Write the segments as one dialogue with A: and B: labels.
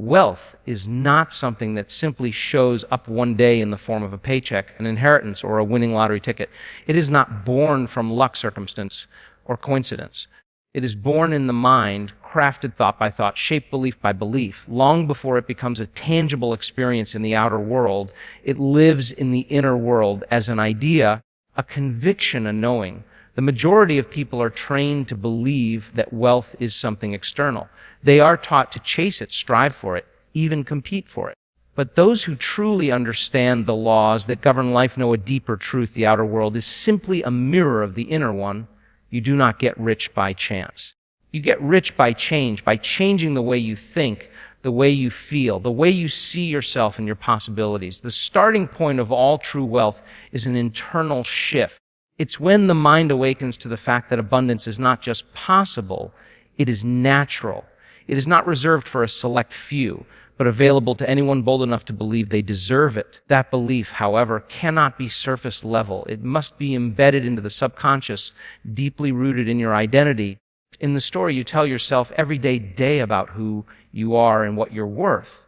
A: Wealth is not something that simply shows up one day in the form of a paycheck, an inheritance, or a winning lottery ticket. It is not born from luck, circumstance, or coincidence. It is born in the mind, crafted thought by thought, shaped belief by belief. Long before it becomes a tangible experience in the outer world, it lives in the inner world as an idea, a conviction, a knowing. The majority of people are trained to believe that wealth is something external. They are taught to chase it, strive for it, even compete for it. But those who truly understand the laws that govern life know a deeper truth. The outer world is simply a mirror of the inner one. You do not get rich by chance. You get rich by change, by changing the way you think, the way you feel, the way you see yourself and your possibilities. The starting point of all true wealth is an internal shift. It's when the mind awakens to the fact that abundance is not just possible, it is natural. It is not reserved for a select few, but available to anyone bold enough to believe they deserve it. That belief, however, cannot be surface level. It must be embedded into the subconscious, deeply rooted in your identity. In the story you tell yourself every day about who you are and what you're worth.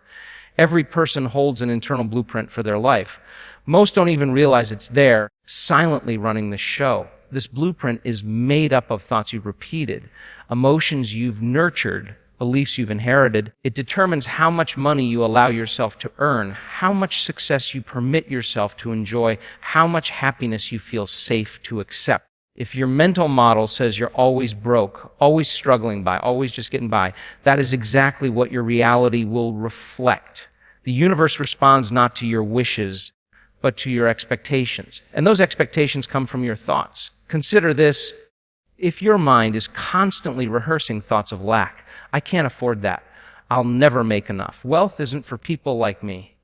A: Every person holds an internal blueprint for their life. Most don't even realize it's there, silently running the show. This blueprint is made up of thoughts you've repeated, emotions you've nurtured, beliefs you've inherited. It determines how much money you allow yourself to earn, how much success you permit yourself to enjoy, how much happiness you feel safe to accept. If your mental model says you're always broke, always struggling by, always just getting by, that is exactly what your reality will reflect. The universe responds not to your wishes, but to your expectations. And those expectations come from your thoughts. Consider this. If your mind is constantly rehearsing thoughts of lack, I can't afford that, I'll never make enough, wealth isn't for people like me,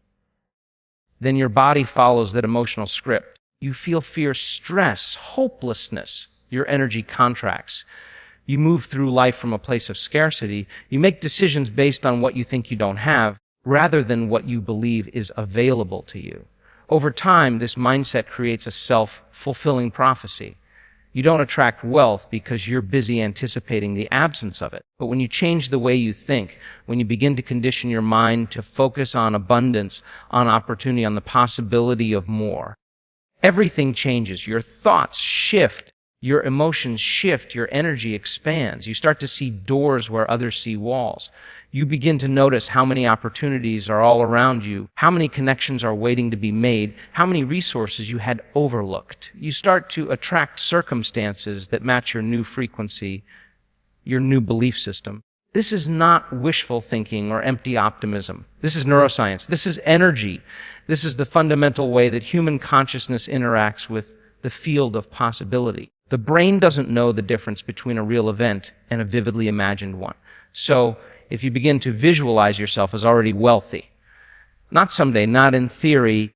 A: then your body follows that emotional script. You feel fear, stress, hopelessness. Your energy contracts. You move through life from a place of scarcity. You make decisions based on what you think you don't have, rather than what you believe is available to you. Over time, this mindset creates a self-fulfilling prophecy. You don't attract wealth because you're busy anticipating the absence of it. But when you change the way you think, when you begin to condition your mind to focus on abundance, on opportunity, on the possibility of more, everything changes. Your thoughts shift, your emotions shift, your energy expands. You start to see doors where others see walls. You begin to notice how many opportunities are all around you, how many connections are waiting to be made, how many resources you had overlooked. You start to attract circumstances that match your new frequency, your new belief system. This is not wishful thinking or empty optimism. This is neuroscience. This is energy. This is the fundamental way that human consciousness interacts with the field of possibility. The brain doesn't know the difference between a real event and a vividly imagined one. So, if you begin to visualize yourself as already wealthy, not someday, not in theory,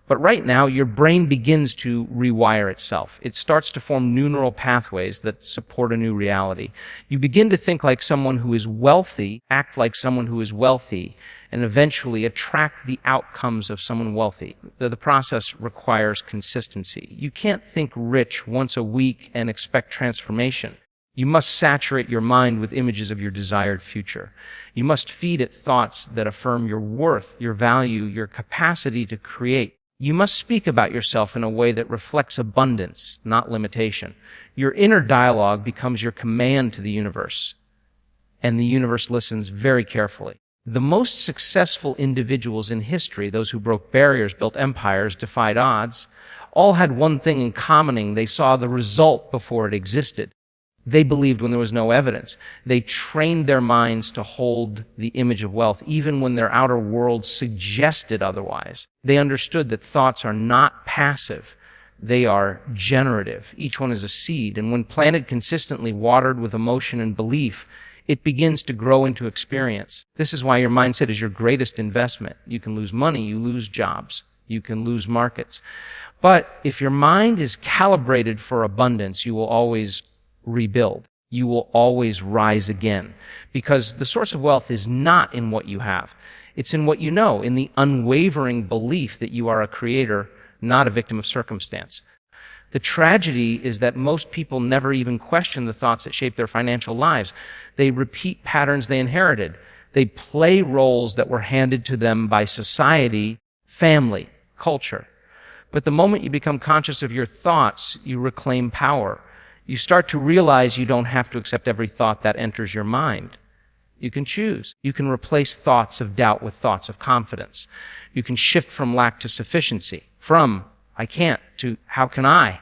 A: but right now, your brain begins to rewire itself. It starts to form new neural pathways that support a new reality. You begin to think like someone who is wealthy, act like someone who is wealthy, and eventually attract the outcomes of someone wealthy. The process requires consistency. You can't think rich once a week and expect transformation. You must saturate your mind with images of your desired future. You must feed it thoughts that affirm your worth, your value, your capacity to create. You must speak about yourself in a way that reflects abundance, not limitation. Your inner dialogue becomes your command to the universe, and the universe listens very carefully. The most successful individuals in history, those who broke barriers, built empires, defied odds, all had one thing in common: they saw the result before it existed. They believed when there was no evidence. They trained their minds to hold the image of wealth, even when their outer world suggested otherwise. They understood that thoughts are not passive. They are generative. Each one is a seed, and when planted consistently, watered with emotion and belief, it begins to grow into experience. This is why your mindset is your greatest investment. You can lose money, you lose jobs, you can lose markets. But if your mind is calibrated for abundance, you will always rebuild. You will always rise again, because the source of wealth is not in what you have. It's in what you know, in the unwavering belief that you are a creator, not a victim of circumstance. The tragedy is that most people never even question the thoughts that shape their financial lives. They repeat patterns they inherited. They play roles that were handed to them by society, family, culture. But the moment you become conscious of your thoughts, you reclaim power. You start to realize you don't have to accept every thought that enters your mind. You can choose. You can replace thoughts of doubt with thoughts of confidence. You can shift from lack to sufficiency, from I can't to how can I?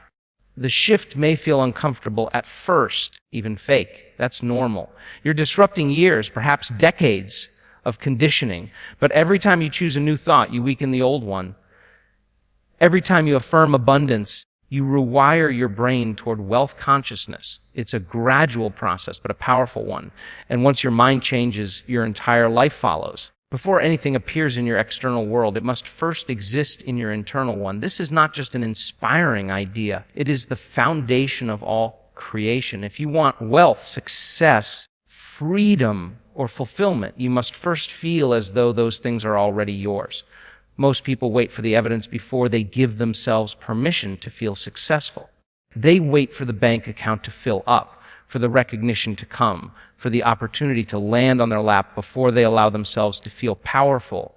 A: The shift may feel uncomfortable at first, even fake. That's normal. You're disrupting years, perhaps decades of conditioning, but every time you choose a new thought, you weaken the old one. Every time you affirm abundance, you rewire your brain toward wealth consciousness. It's a gradual process, but a powerful one. And once your mind changes, your entire life follows. Before anything appears in your external world, it must first exist in your internal one. This is not just an inspiring idea. It is the foundation of all creation. If you want wealth, success, freedom, or fulfillment, you must first feel as though those things are already yours. Most people wait for the evidence before they give themselves permission to feel successful. They wait for the bank account to fill up, for the recognition to come, for the opportunity to land on their lap before they allow themselves to feel powerful,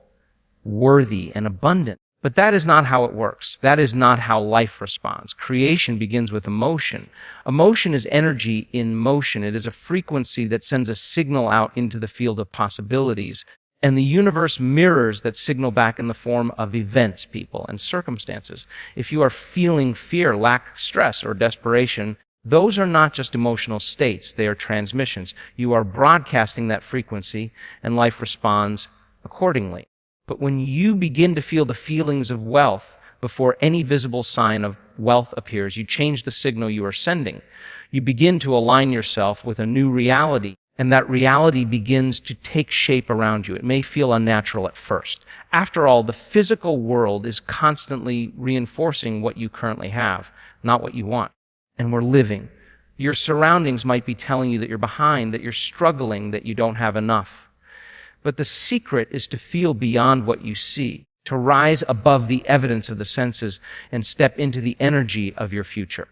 A: worthy, and abundant. But that is not how it works. That is not how life responds. Creation begins with emotion. Emotion is energy in motion. It is a frequency that sends a signal out into the field of possibilities. And the universe mirrors that signal back in the form of events, people, and circumstances. If you are feeling fear, lack, stress, or desperation, those are not just emotional states, they are transmissions. You are broadcasting that frequency, and life responds accordingly. But when you begin to feel the feelings of wealth before any visible sign of wealth appears, you change the signal you are sending. You begin to align yourself with a new reality, and that reality begins to take shape around you. It may feel unnatural at first. After all, the physical world is constantly reinforcing what you currently have, not what you want. And we're living. Your surroundings might be telling you that you're behind, that you're struggling, that you don't have enough. But the secret is to feel beyond what you see, to rise above the evidence of the senses and step into the energy of your future.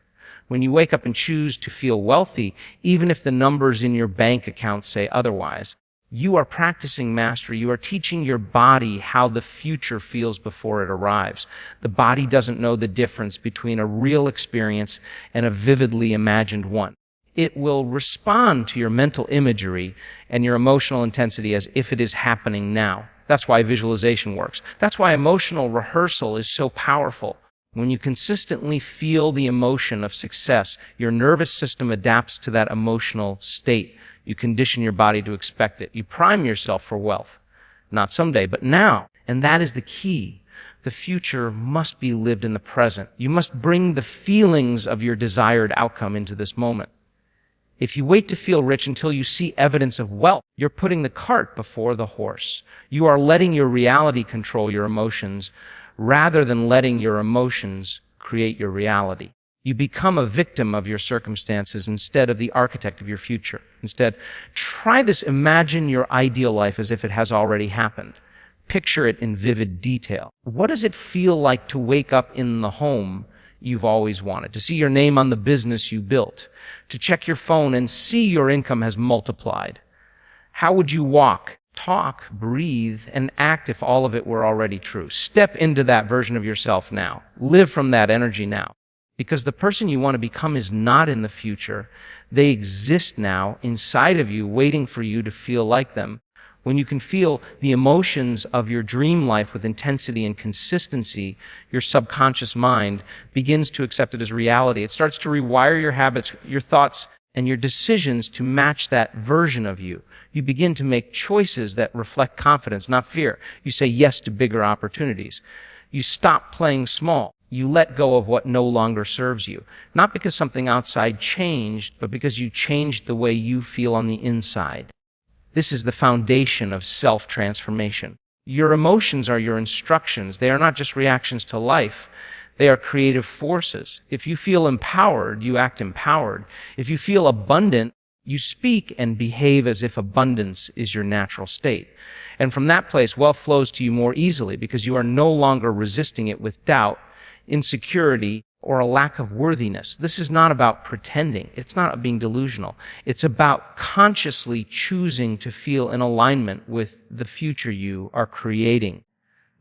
A: When you wake up and choose to feel wealthy, even if the numbers in your bank account say otherwise, you are practicing mastery. You are teaching your body how the future feels before it arrives. The body doesn't know the difference between a real experience and a vividly imagined one. It will respond to your mental imagery and your emotional intensity as if it is happening now. That's why visualization works. That's why emotional rehearsal is so powerful. When you consistently feel the emotion of success, your nervous system adapts to that emotional state. You condition your body to expect it. You prime yourself for wealth. Not someday, but now. And that is the key. The future must be lived in the present. You must bring the feelings of your desired outcome into this moment. If you wait to feel rich until you see evidence of wealth, you're putting the cart before the horse. You are letting your reality control your emotions rather than letting your emotions create your reality. You become a victim of your circumstances instead of the architect of your future. Instead, try this. Imagine your ideal life as if it has already happened. Picture it in vivid detail. What does it feel like to wake up in the home you've always wanted, to see your name on the business you built, to check your phone and see your income has multiplied? How would you walk, talk, breathe, and act if all of it were already true? Step into that version of yourself now. Live from that energy now. Because the person you want to become is not in the future. They exist now inside of you, waiting for you to feel like them. When you can feel the emotions of your dream life with intensity and consistency, your subconscious mind begins to accept it as reality. It starts to rewire your habits, your thoughts, and your decisions to match that version of you. You begin to make choices that reflect confidence, not fear. You say yes to bigger opportunities. You stop playing small. You let go of what no longer serves you. Not because something outside changed, but because you changed the way you feel on the inside. This is the foundation of self-transformation. Your emotions are your instructions. They are not just reactions to life. They are creative forces. If you feel empowered, you act empowered. If you feel abundant, you speak and behave as if abundance is your natural state. And from that place, wealth flows to you more easily because you are no longer resisting it with doubt, insecurity, or a lack of worthiness. This is not about pretending. It's not being delusional. It's about consciously choosing to feel in alignment with the future you are creating.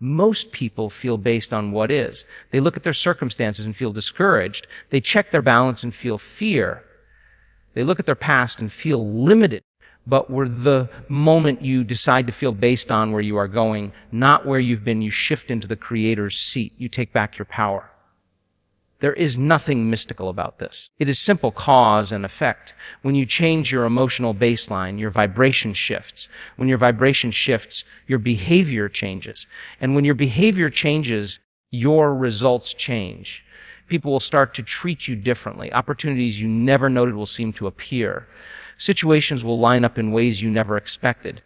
A: Most people feel based on what is. They look at their circumstances and feel discouraged. They check their balance and feel fear. They look at their past and feel limited. But the moment you decide to feel based on where you are going, not where you've been, you shift into the creator's seat. You take back your power. There is nothing mystical about this. It is simple cause and effect. When you change your emotional baseline, your vibration shifts. When your vibration shifts, your behavior changes. And when your behavior changes, your results change. People will start to treat you differently. Opportunities you never noted will seem to appear. Situations will line up in ways you never expected.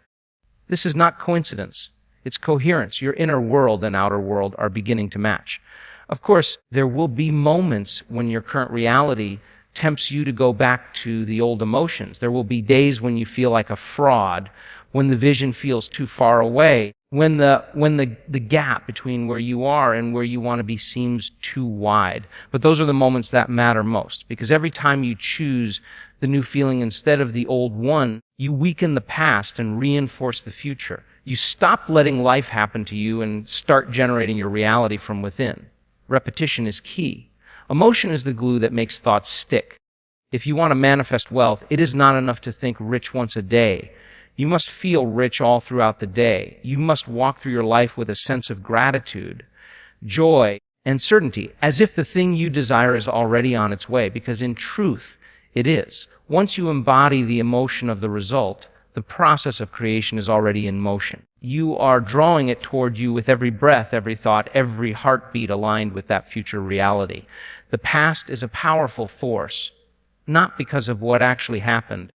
A: This is not coincidence. It's coherence. Your inner world and outer world are beginning to match. Of course, there will be moments when your current reality tempts you to go back to the old emotions. There will be days when you feel like a fraud, when the vision feels too far away, when the gap between where you are and where you want to be seems too wide. But those are the moments that matter most, because every time you choose the new feeling instead of the old one, you weaken the past and reinforce the future. You stop letting life happen to you and start generating your reality from within. Repetition is key. Emotion is the glue that makes thoughts stick. If you want to manifest wealth, it is not enough to think rich once a day. You must feel rich all throughout the day. You must walk through your life with a sense of gratitude, joy, and certainty, as if the thing you desire is already on its way, because in truth, it is. Once you embody the emotion of the result, the process of creation is already in motion. You are drawing it toward you with every breath, every thought, every heartbeat aligned with that future reality. The past is a powerful force, not because of what actually happened,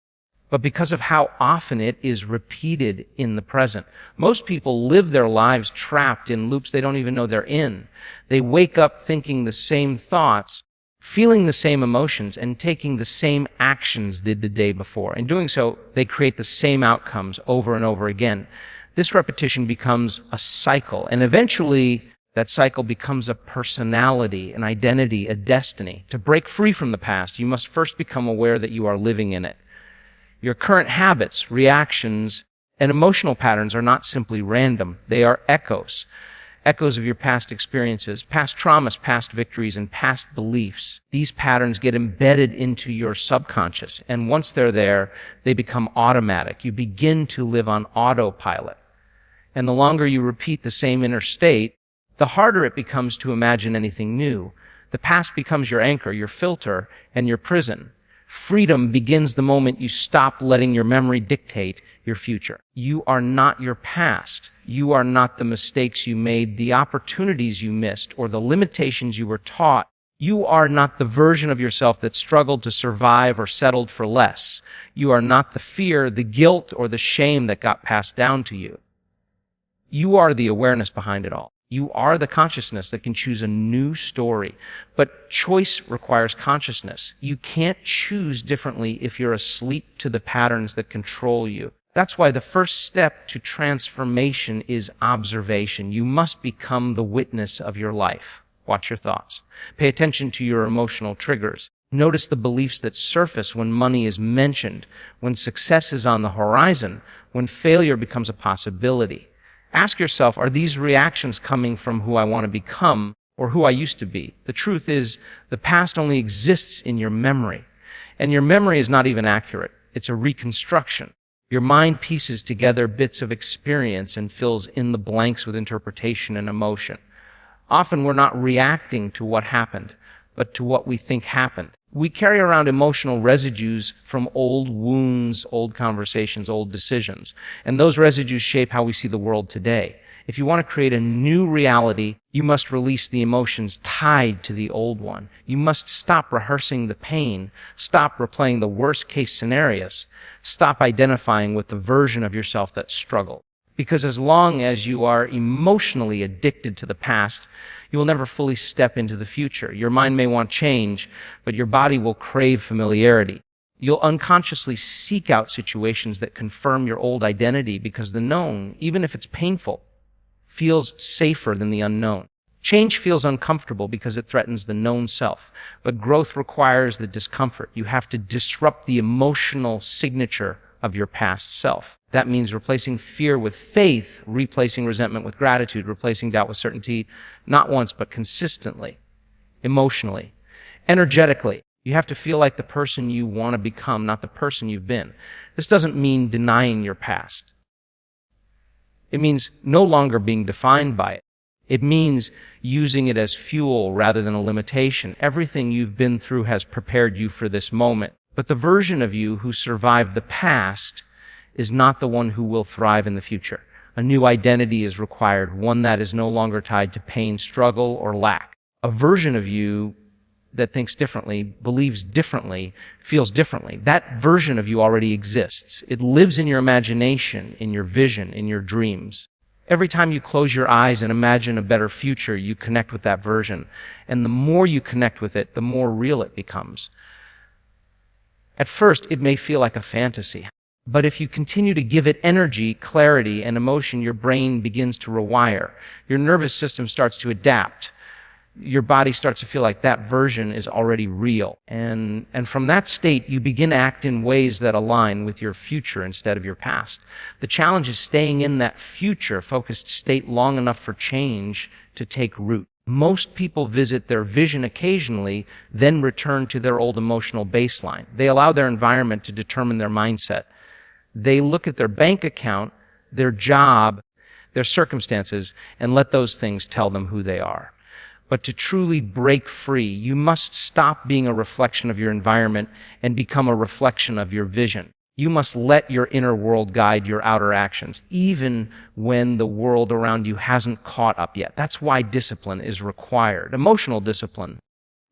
A: but because of how often it is repeated in the present. Most people live their lives trapped in loops they don't even know they're in. They wake up thinking the same thoughts, feeling the same emotions, and taking the same actions did the day before. In doing so, they create the same outcomes over and over again. This repetition becomes a cycle, and eventually that cycle becomes a personality, an identity, a destiny. To break free from the past, you must first become aware that you are living in it. Your current habits, reactions, and emotional patterns are not simply random. They are echoes of your past experiences, past traumas, past victories, and past beliefs. These patterns get embedded into your subconscious, and once they're there, they become automatic. You begin to live on autopilot. And the longer you repeat the same inner state, the harder it becomes to imagine anything new. The past becomes your anchor, your filter, and your prison. Freedom begins the moment you stop letting your memory dictate your future. You are not your past. You are not the mistakes you made, the opportunities you missed, or the limitations you were taught. You are not the version of yourself that struggled to survive or settled for less. You are not the fear, the guilt, or the shame that got passed down to you. You are the awareness behind it all. You are the consciousness that can choose a new story. But choice requires consciousness. You can't choose differently if you're asleep to the patterns that control you. That's why the first step to transformation is observation. You must become the witness of your life. Watch your thoughts. Pay attention to your emotional triggers. Notice the beliefs that surface when money is mentioned, when success is on the horizon, when failure becomes a possibility. Ask yourself, are these reactions coming from who I want to become or who I used to be? The truth is, the past only exists in your memory. And your memory is not even accurate. It's a reconstruction. Your mind pieces together bits of experience and fills in the blanks with interpretation and emotion. Often we're not reacting to what happened, but to what we think happened. We carry around emotional residues from old wounds, old conversations, old decisions. And those residues shape how we see the world today. If you want to create a new reality, you must release the emotions tied to the old one. You must stop rehearsing the pain, stop replaying the worst-case scenarios, stop identifying with the version of yourself that struggled. Because as long as you are emotionally addicted to the past, you will never fully step into the future. Your mind may want change, but your body will crave familiarity. You'll unconsciously seek out situations that confirm your old identity because the known, even if it's painful, feels safer than the unknown. Change feels uncomfortable because it threatens the known self, but growth requires the discomfort. You have to disrupt the emotional signature of your past self. That means replacing fear with faith, replacing resentment with gratitude, replacing doubt with certainty, not once, but consistently, emotionally, energetically. You have to feel like the person you want to become, not the person you've been. This doesn't mean denying your past. It means no longer being defined by it. It means using it as fuel rather than a limitation. Everything you've been through has prepared you for this moment. But the version of you who survived the past is not the one who will thrive in the future. A new identity is required, one that is no longer tied to pain, struggle, or lack. A version of you that thinks differently, believes differently, feels differently. That version of you already exists. It lives in your imagination, in your vision, in your dreams. Every time you close your eyes and imagine a better future, you connect with that version. And the more you connect with it, the more real it becomes. At first, it may feel like a fantasy. But if you continue to give it energy, clarity, and emotion, your brain begins to rewire. Your nervous system starts to adapt. Your body starts to feel like that version is already real. And from that state, you begin to act in ways that align with your future instead of your past. The challenge is staying in that future-focused state long enough for change to take root. Most people visit their vision occasionally, then return to their old emotional baseline. They allow their environment to determine their mindset. They look at their bank account, their job, their circumstances, and let those things tell them who they are. But to truly break free, you must stop being a reflection of your environment and become a reflection of your vision. You must let your inner world guide your outer actions, even when the world around you hasn't caught up yet. That's why discipline is required. Emotional discipline,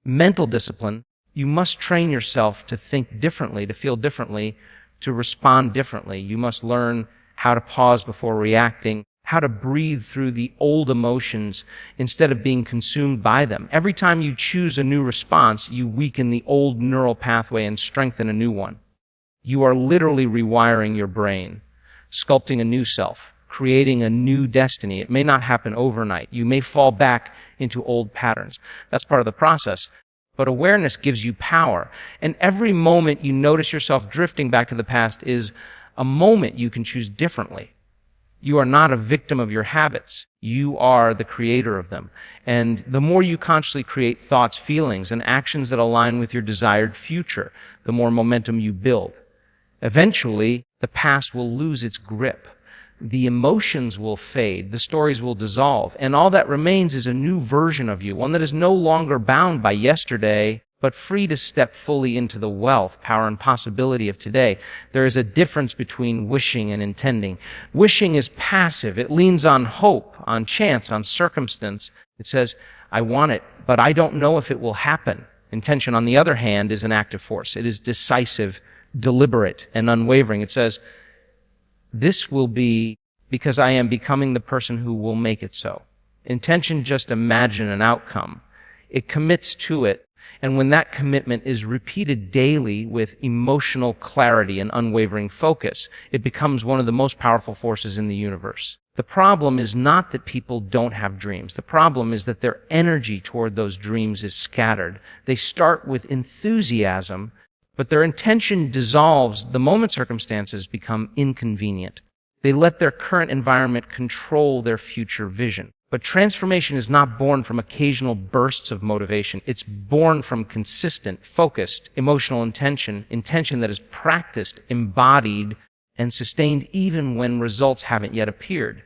A: mental discipline. You must train yourself to think differently, to feel differently, to respond differently. You must learn how to pause before reacting, how to breathe through the old emotions instead of being consumed by them. Every time you choose a new response, you weaken the old neural pathway and strengthen a new one. You are literally rewiring your brain, sculpting a new self, creating a new destiny. It may not happen overnight. You may fall back into old patterns. That's part of the process. But awareness gives you power. And every moment you notice yourself drifting back to the past is a moment you can choose differently. You are not a victim of your habits. You are the creator of them. And the more you consciously create thoughts, feelings, and actions that align with your desired future, the more momentum you build. Eventually, the past will lose its grip. The emotions will fade. The stories will dissolve. And all that remains is a new version of you, one that is no longer bound by yesterday, but free to step fully into the wealth, power, and possibility of today. There is a difference between wishing and intending. Wishing is passive. It leans on hope, on chance, on circumstance. It says, I want it, but I don't know if it will happen. Intention, on the other hand, is an active force. It is decisive, deliberate, and unwavering. It says, this will be because I am becoming the person who will make it so. Intention just imagine an outcome. It commits to it. And when that commitment is repeated daily with emotional clarity and unwavering focus, it becomes one of the most powerful forces in the universe. The problem is not that people don't have dreams. The problem is that their energy toward those dreams is scattered. They start with enthusiasm, but their intention dissolves the moment circumstances become inconvenient. They let their current environment control their future vision. But transformation is not born from occasional bursts of motivation. It's born from consistent, focused, emotional intention that is practiced, embodied, and sustained even when results haven't yet appeared.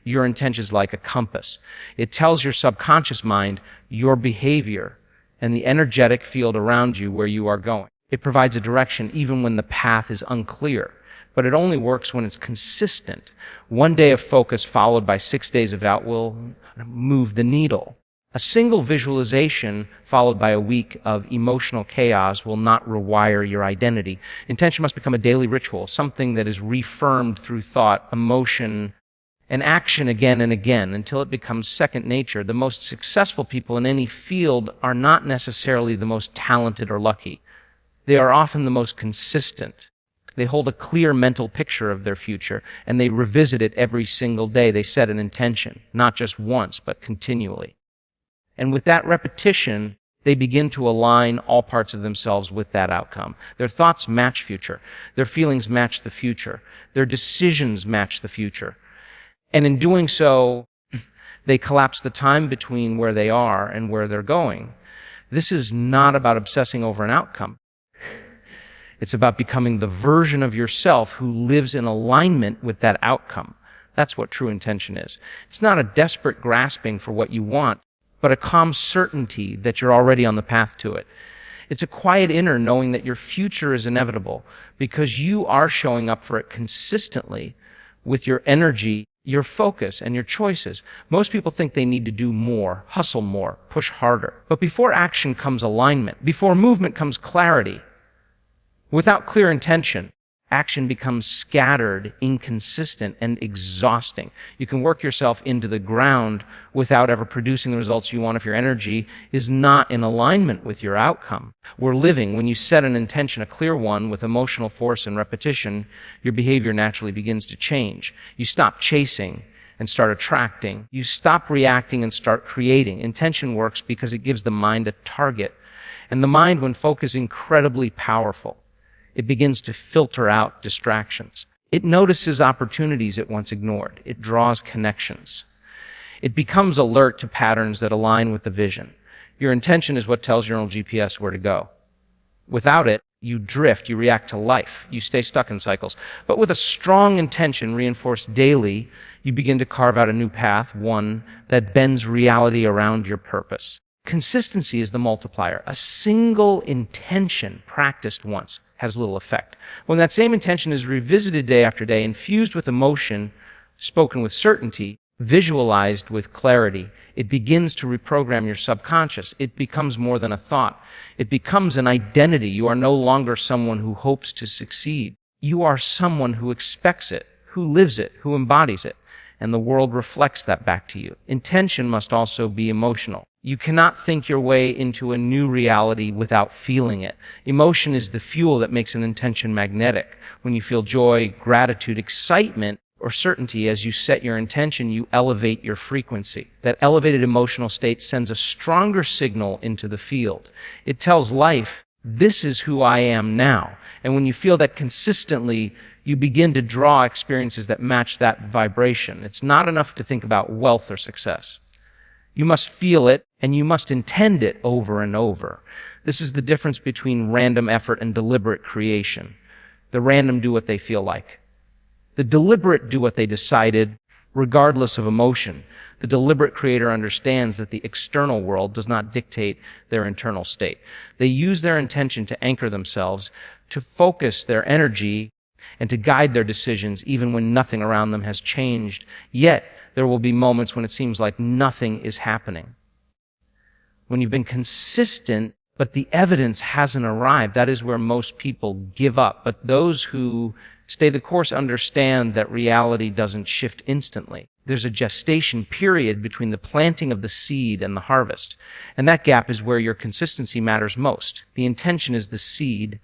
A: Your intention is like a compass. It tells your subconscious mind your behavior and the energetic field around you where you are going. It provides a direction even when the path is unclear. But it only works when it's consistent. One day of focus followed by 6 days of doubt will move the needle. A single visualization followed by a week of emotional chaos will not rewire your identity. Intention must become a daily ritual, something that is reaffirmed through thought, emotion, and action again and again until it becomes second nature. The most successful people in any field are not necessarily the most talented or lucky. They are often the most consistent. They hold a clear mental picture of their future, and they revisit it every single day. They set an intention, not just once, but continually. And with that repetition, they begin to align all parts of themselves with that outcome. Their thoughts match future. Their feelings match the future. Their decisions match the future. And in doing so, they collapse the time between where they are and where they're going. This is not about obsessing over an outcome. It's about becoming the version of yourself who lives in alignment with that outcome. That's what true intention is. It's not a desperate grasping for what you want, but a calm certainty that you're already on the path to it. It's a quiet inner knowing that your future is inevitable because you are showing up for it consistently with your energy, your focus, and your choices. Most people think they need to do more, hustle more, push harder. But before action comes alignment. Before movement comes clarity. Without clear intention, action becomes scattered, inconsistent, and exhausting. You can work yourself into the ground without ever producing the results you want if your energy is not in alignment with your outcome. We're living, when you set an intention, a clear one, with emotional force and repetition, your behavior naturally begins to change. You stop chasing and start attracting. You stop reacting and start creating. Intention works because it gives the mind a target. And the mind, when focused, is incredibly powerful. It begins to filter out distractions. It notices opportunities it once ignored. It draws connections. It becomes alert to patterns that align with the vision. Your intention is what tells your own GPS where to go. Without it, you drift, you react to life, you stay stuck in cycles. But with a strong intention reinforced daily, you begin to carve out a new path, one that bends reality around your purpose. Consistency is the multiplier. A single intention practiced once has little effect. When that same intention is revisited day after day, infused with emotion, spoken with certainty, visualized with clarity, it begins to reprogram your subconscious. It becomes more than a thought. It becomes an identity. You are no longer someone who hopes to succeed. You are someone who expects it, who lives it, who embodies it. And the world reflects that back to you. Intention must also be emotional. You cannot think your way into a new reality without feeling it. Emotion is the fuel that makes an intention magnetic. When you feel joy, gratitude, excitement, or certainty as you set your intention, you elevate your frequency. That elevated emotional state sends a stronger signal into the field. It tells life, this is who I am now. And when you feel that consistently, you begin to draw experiences that match that vibration. It's not enough to think about wealth or success. You must feel it, and you must intend it over and over. This is the difference between random effort and deliberate creation. The random do what they feel like. The deliberate do what they decided, regardless of emotion. The deliberate creator understands that the external world does not dictate their internal state. They use their intention to anchor themselves, to focus their energy, and to guide their decisions even when nothing around them has changed. Yet, there will be moments when it seems like nothing is happening. When you've been consistent, but the evidence hasn't arrived, that is where most people give up. But those who stay the course understand that reality doesn't shift instantly. There's a gestation period between the planting of the seed and the harvest. And that gap is where your consistency matters most. The intention is the seed.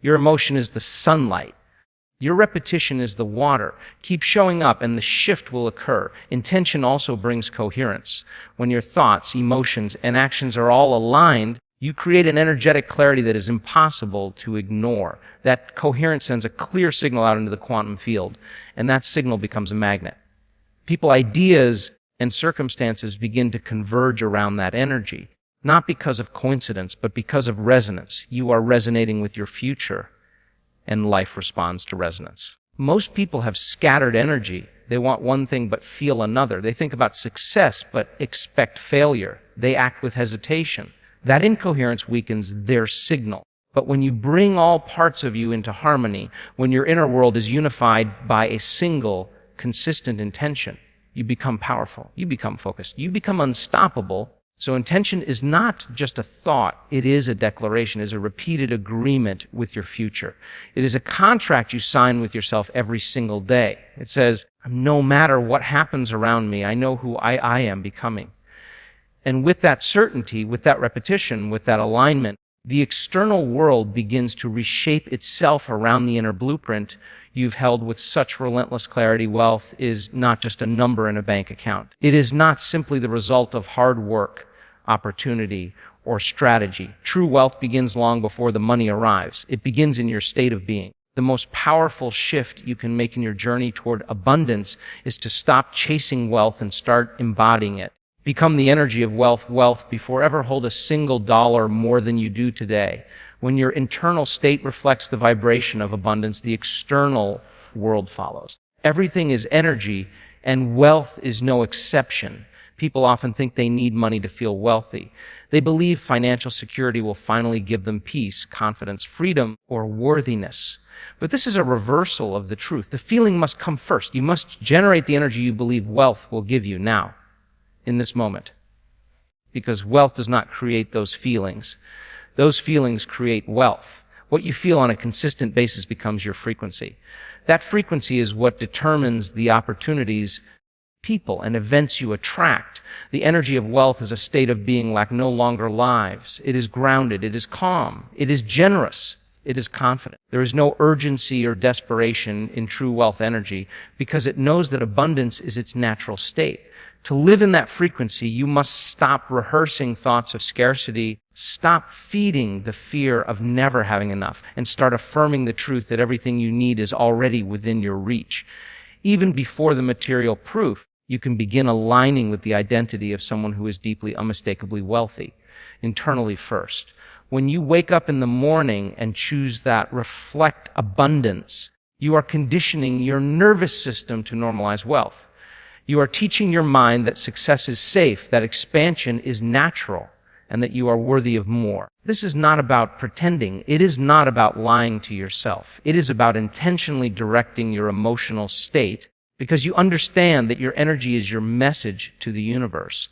A: Your emotion is the sunlight. Your repetition is the water. Keep showing up and the shift will occur. Intention also brings coherence. When your thoughts, emotions, and actions are all aligned, you create an energetic clarity that is impossible to ignore. That coherence sends a clear signal out into the quantum field, and that signal becomes a magnet. People, ideas, and circumstances begin to converge around that energy, not because of coincidence, but because of resonance. You are resonating with your future, and life responds to resonance. Most people have scattered energy. They want one thing but feel another. They think about success but expect failure. They act with hesitation. That incoherence weakens their signal. But when you bring all parts of you into harmony, when your inner world is unified by a single, consistent intention, you become powerful. You become focused. You become unstoppable. So intention is not just a thought. It is a declaration. It is a repeated agreement with your future. It is a contract you sign with yourself every single day. It says, no matter what happens around me, I know who I am becoming. And with that certainty, with that repetition, with that alignment, the external world begins to reshape itself around the inner blueprint you've held with such relentless clarity. Wealth is not just a number in a bank account. It is not simply the result of hard work, opportunity, or strategy. True wealth begins long before the money arrives. It begins in your state of being. The most powerful shift you can make in your journey toward abundance is to stop chasing wealth and start embodying it. Become the energy of wealth before ever hold a single dollar more than you do today. When your internal state reflects the vibration of abundance, the external world follows. Everything is energy, and wealth is no exception. People often think they need money to feel wealthy. They believe financial security will finally give them peace, confidence, freedom, or worthiness. But this is a reversal of the truth. The feeling must come first. You must generate the energy you believe wealth will give you now, in this moment. Because wealth does not create those feelings. Those feelings create wealth. What you feel on a consistent basis becomes your frequency. That frequency is what determines the opportunities, people, and events you attract. The energy of wealth is a state of being like no longer lives. It is grounded. It is calm. It is generous. It is confident. There is no urgency or desperation in true wealth energy because it knows that abundance is its natural state. To live in that frequency, you must stop rehearsing thoughts of scarcity, stop feeding the fear of never having enough, and start affirming the truth that everything you need is already within your reach. Even before the material proof, you can begin aligning with the identity of someone who is deeply, unmistakably wealthy, internally first. When you wake up in the morning and choose that reflect abundance, you are conditioning your nervous system to normalize wealth. You are teaching your mind that success is safe, that expansion is natural, and that you are worthy of more. This is not about pretending. It is not about lying to yourself. It is about intentionally directing your emotional state because you understand that your energy is your message to the universe.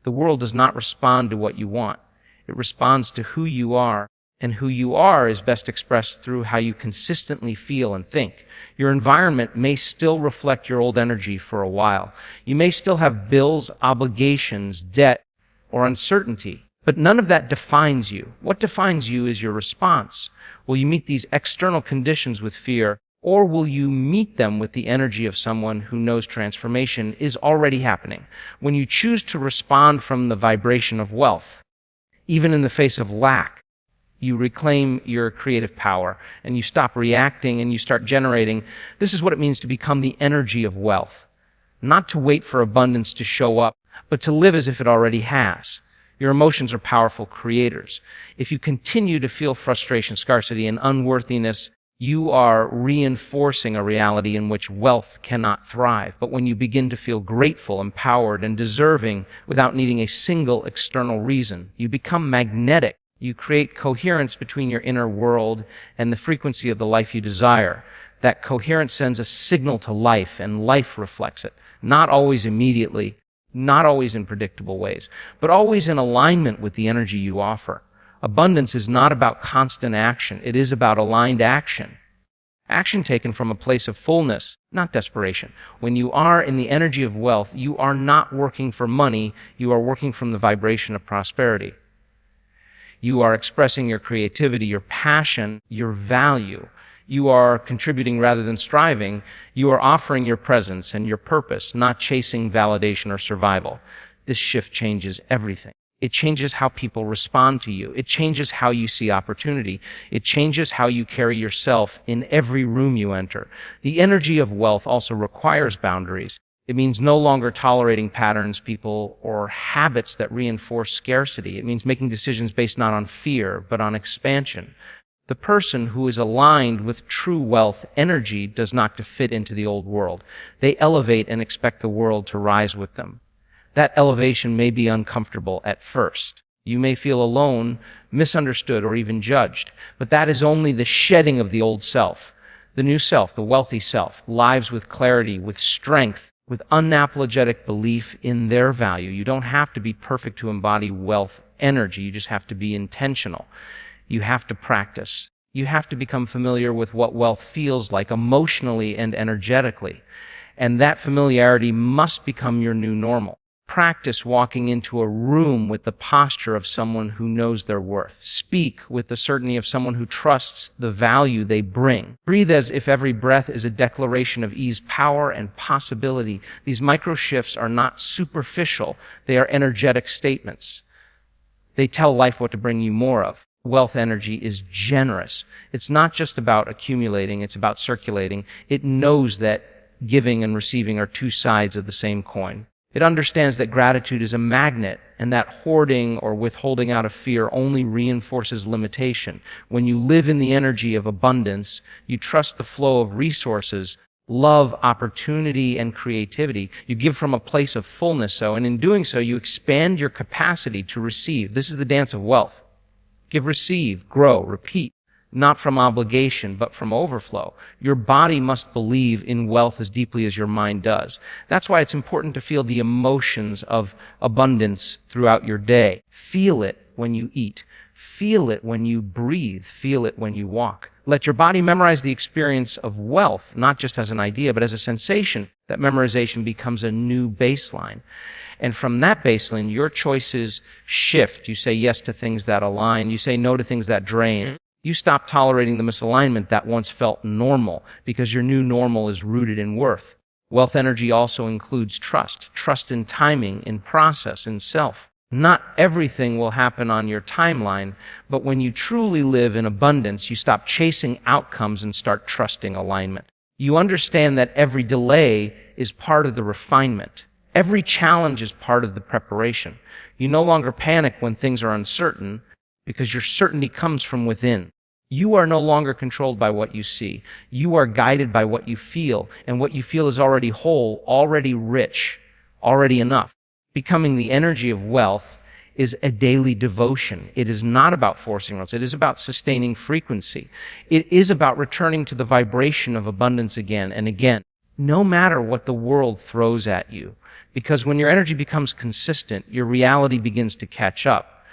A: The world does not respond to what you want. It responds to who you are, and who you are is best expressed through how you consistently feel and think. Your environment may still reflect your old energy for a while. You may still have bills, obligations, debt, or uncertainty, but none of that defines you. What defines you is your response. Will you meet these external conditions with fear, or will you meet them with the energy of someone who knows transformation is already happening? When you choose to respond from the vibration of wealth, even in the face of lack, you reclaim your creative power and you stop reacting and you start generating. This is what it means to become the energy of wealth. Not to wait for abundance to show up, but to live as if it already has. Your emotions are powerful creators. If you continue to feel frustration, scarcity, and unworthiness, you are reinforcing a reality in which wealth cannot thrive. But when you begin to feel grateful, empowered, and deserving without needing a single external reason, you become magnetic. You create coherence between your inner world and the frequency of the life you desire. That coherence sends a signal to life, and life reflects it. Not always immediately, not always in predictable ways, but always in alignment with the energy you offer. Abundance is not about constant action. It is about aligned action. Action taken from a place of fullness, not desperation. When you are in the energy of wealth, you are not working for money. You are working from the vibration of prosperity. You are expressing your creativity, your passion, your value. You are contributing rather than striving. You are offering your presence and your purpose, not chasing validation or survival. This shift changes everything. It changes how people respond to you. It changes how you see opportunity. It changes how you carry yourself in every room you enter. The energy of wealth also requires boundaries. It means no longer tolerating patterns, people, or habits that reinforce scarcity. It means making decisions based not on fear, but on expansion. The person who is aligned with true wealth energy does not fit into the old world. They elevate and expect the world to rise with them. That elevation may be uncomfortable at first. You may feel alone, misunderstood, or even judged, but that is only the shedding of the old self. The new self, the wealthy self, lives with clarity, with strength, with unapologetic belief in their value. You don't have to be perfect to embody wealth energy. You just have to be intentional. You have to practice. You have to become familiar with what wealth feels like emotionally and energetically. And that familiarity must become your new normal. Practice walking into a room with the posture of someone who knows their worth. Speak with the certainty of someone who trusts the value they bring. Breathe as if every breath is a declaration of ease, power, and possibility. These micro shifts are not superficial. They are energetic statements. They tell life what to bring you more of. Wealth energy is generous. It's not just about accumulating, it's about circulating. It knows that giving and receiving are two sides of the same coin. It understands that gratitude is a magnet and that hoarding or withholding out of fear only reinforces limitation. When you live in the energy of abundance, you trust the flow of resources, love, opportunity, and creativity. You give from a place of fullness, and in doing so, you expand your capacity to receive. This is the dance of wealth. Give, receive, grow, repeat. Not from obligation, but from overflow. Your body must believe in wealth as deeply as your mind does. That's why it's important to feel the emotions of abundance throughout your day. Feel it when you eat. Feel it when you breathe. Feel it when you walk. Let your body memorize the experience of wealth, not just as an idea, but as a sensation. That memorization becomes a new baseline. And from that baseline, your choices shift. You say yes to things that align. You say no to things that drain. You stop tolerating the misalignment that once felt normal because your new normal is rooted in worth. Wealth energy also includes trust. Trust in timing, in process, in self. Not everything will happen on your timeline, but when you truly live in abundance, you stop chasing outcomes and start trusting alignment. You understand that every delay is part of the refinement. Every challenge is part of the preparation. You no longer panic when things are uncertain because your certainty comes from within. You are no longer controlled by what you see. You are guided by what you feel, and what you feel is already whole, already rich, already enough. Becoming the energy of wealth is a daily devotion. It is not about forcing rules. It is about sustaining frequency. It is about returning to the vibration of abundance again and again, no matter what the world throws at you. Because when your energy becomes consistent, your reality begins to catch up.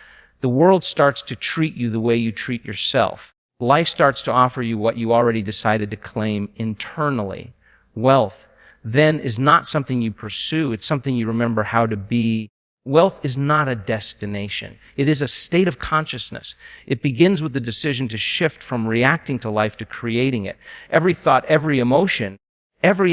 A: The world starts to treat you the way you treat yourself. Life starts to offer you what you already decided to claim internally. Wealth, then, is not something you pursue. It's something you remember how to be. Wealth is not a destination. It is a state of consciousness. It begins with the decision to shift from reacting to life to creating it. Every thought, every emotion, every